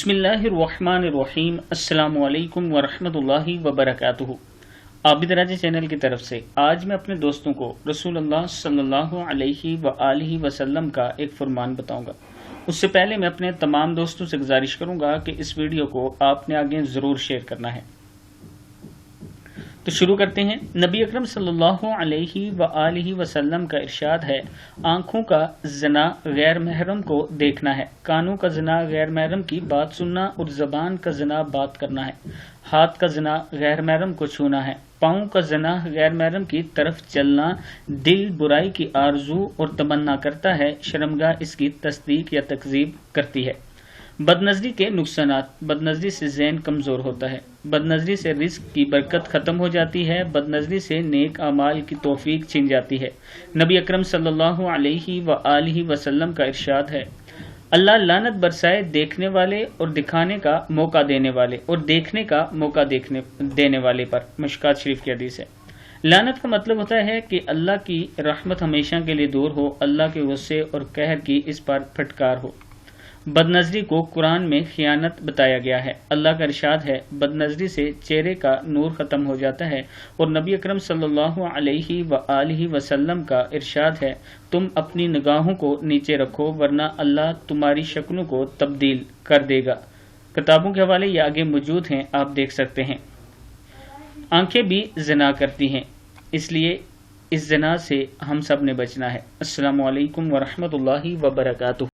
بسم اللہ الرحمن الرحیم۔ السلام علیکم ورحمۃ اللہ وبرکاتہ۔ عابد راجہ چینل کی طرف سے آج میں اپنے دوستوں کو رسول اللہ صلی اللہ علیہ وآلہ وسلم کا ایک فرمان بتاؤں گا۔ اس سے پہلے میں اپنے تمام دوستوں سے گزارش کروں گا کہ اس ویڈیو کو آپ نے آگے ضرور شیئر کرنا ہے۔ تو شروع کرتے ہیں۔ نبی اکرم صلی اللہ علیہ وآلہ وسلم کا ارشاد ہے، آنکھوں کا زنا غیر محرم کو دیکھنا ہے، کانوں کا زنا غیر محرم کی بات سننا اور زبان کا زنا بات کرنا ہے، ہاتھ کا زنا غیر محرم کو چھونا ہے، پاؤں کا زنا غیر محرم کی طرف چلنا، دل برائی کی آرزو اور تمنا کرتا ہے، شرمگاہ اس کی تصدیق یا تکذیب کرتی ہے۔ بد نظری کے نقصانات۔ بد نظری سے ذہن کمزور ہوتا ہے، بد نظری سے رزق کی برکت ختم ہو جاتی ہے، بد نظری سے نیک اعمال کی توفیق چھن جاتی ہے۔ نبی اکرم صلی اللہ علیہ وآلہ وسلم کا ارشاد ہے، اللہ لعنت برسائے دیکھنے والے اور دکھانے کا موقع دینے والے اور دیکھنے کا موقع دینے والے پر۔ مشکات شریف کی حدیث ہے۔ لعنت کا مطلب ہوتا ہے کہ اللہ کی رحمت ہمیشہ کے لیے دور ہو، اللہ کے غصے اور قہر کی اس پر پھٹکار ہو۔ بد نظری کو قرآن میں خیانت بتایا گیا ہے۔ اللہ کا ارشاد ہے، بد نظری سے چہرے کا نور ختم ہو جاتا ہے، اور نبی اکرم صلی اللہ علیہ وآلہ وسلم کا ارشاد ہے، تم اپنی نگاہوں کو نیچے رکھو ورنہ اللہ تمہاری شکلوں کو تبدیل کر دے گا۔ کتابوں کے حوالے یہ آگے موجود ہیں، آپ دیکھ سکتے ہیں۔ آنکھیں بھی زنا کرتی ہیں، اس لیے اس زنا سے ہم سب نے بچنا ہے۔ السلام علیکم ورحمۃ اللہ وبرکاتہ۔